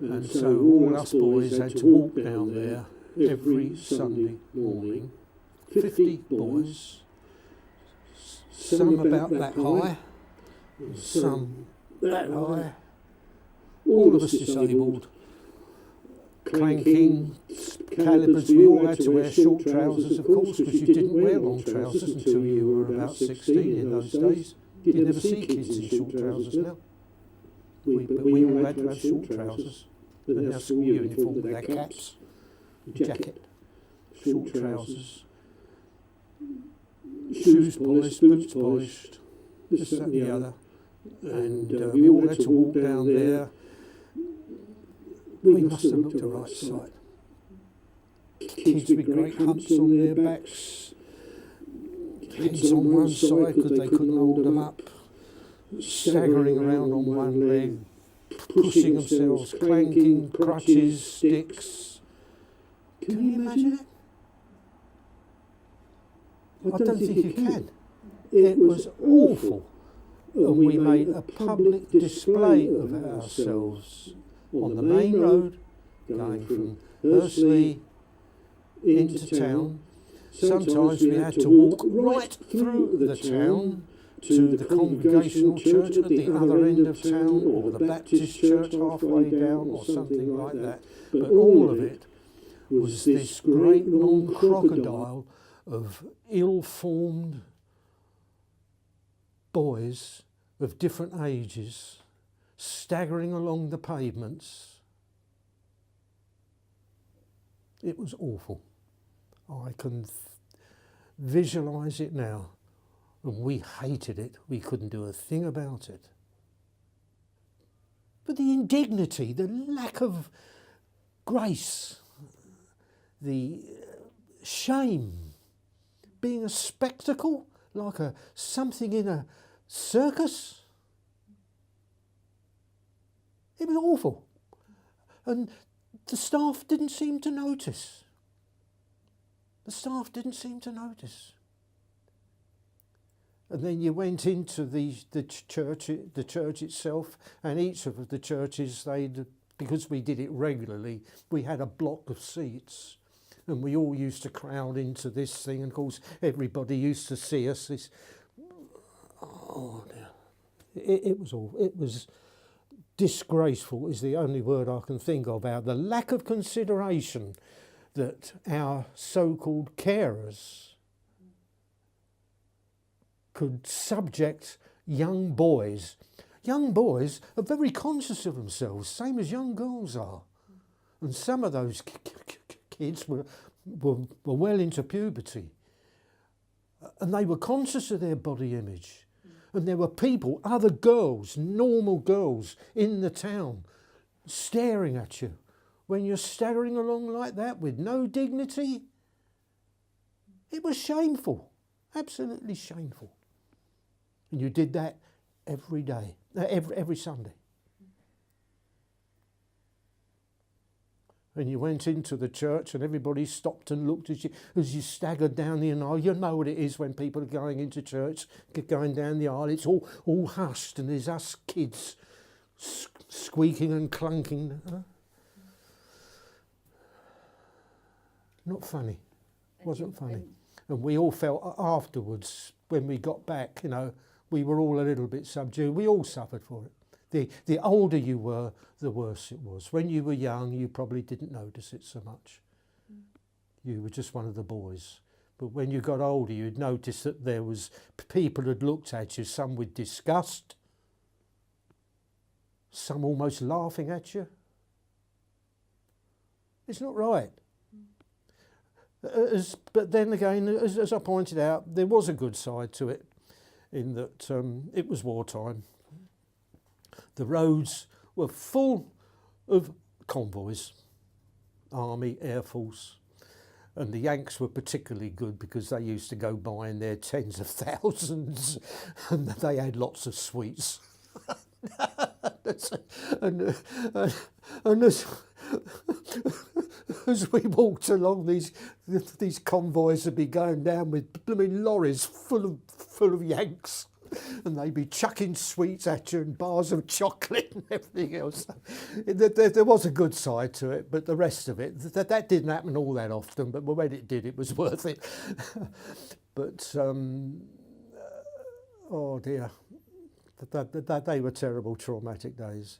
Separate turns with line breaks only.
And so all us boys had to walk down there every Sunday morning. 50 boys, some about that high, some that high, all of us disabled, clanking calipers. We all had to wear short trousers, of course, because you didn't wear long trousers until you were about 16 in those days. You never see kids in short trousers now. But we all had to have short trousers, and our school uniform with our caps, jacket, short trousers, shoes polished, boots polished, this, that and the other. And we all had to walk down there. We must have looked a right sight. Kids with great humps on their backs, heads on one side because they couldn't hold them up, staggering around on one leg, pushing themselves, clanking, crutches, sticks. Can you imagine it? I don't think you can. It was awful. And we made a public display of ourselves on the main road, going from Hursley into town. Sometimes we had to walk right through the town to the Congregational Church at the other end of town, or the Baptist Church halfway down, or something like that. But all of it was this great long crocodile of ill-formed boys of different ages staggering along the pavements. It was awful. I can visualise it now. And we hated it. We couldn't do a thing about it. But the indignity, the lack of grace, the shame, being a spectacle, like something in a circus. It was awful. And the staff didn't seem to notice. The staff didn't seem to notice. And then you went into the church itself, and each of the churches, because we did it regularly, we had a block of seats. And we all used to crowd into this thing, and of course everybody used to see us. Oh dear. It was awful. It was disgraceful is the only word I can think of. The lack of consideration that our so-called carers could subject young boys. Young boys are very conscious of themselves, same as young girls are. And some of those kids were well into puberty. And they were conscious of their body image. And there were people, other girls, normal girls in the town, staring at you when you're staggering along like that with no dignity. It was shameful, absolutely shameful. And you did that every day, every Sunday. And you went into the church and everybody stopped and looked at you as you staggered down the aisle. You know what it is when people are going into church, going down the aisle. It's all hushed and there's us kids squeaking and clunking. Not funny. Wasn't funny. And we all felt afterwards, when we got back, we were all a little bit subdued. We all suffered for it. The older you were, the worse it was. When you were young, you probably didn't notice it so much. You were just one of the boys. But when you got older, you'd notice that there was people had looked at you, some with disgust, some almost laughing at you. It's not right. But then again, as I pointed out, there was a good side to it, in that it was wartime. The roads were full of convoys, Army, Air Force, and the Yanks were particularly good because they used to go by in their tens of thousands and they had lots of sweets. and as we walked along, these convoys would be going down with blooming lorries full of Yanks. and they'd be chucking sweets at you and bars of chocolate and everything else. There was a good side to it, but the rest of it, that didn't happen all that often, but when it did, it was worth it. But, oh dear, they were terrible, traumatic days.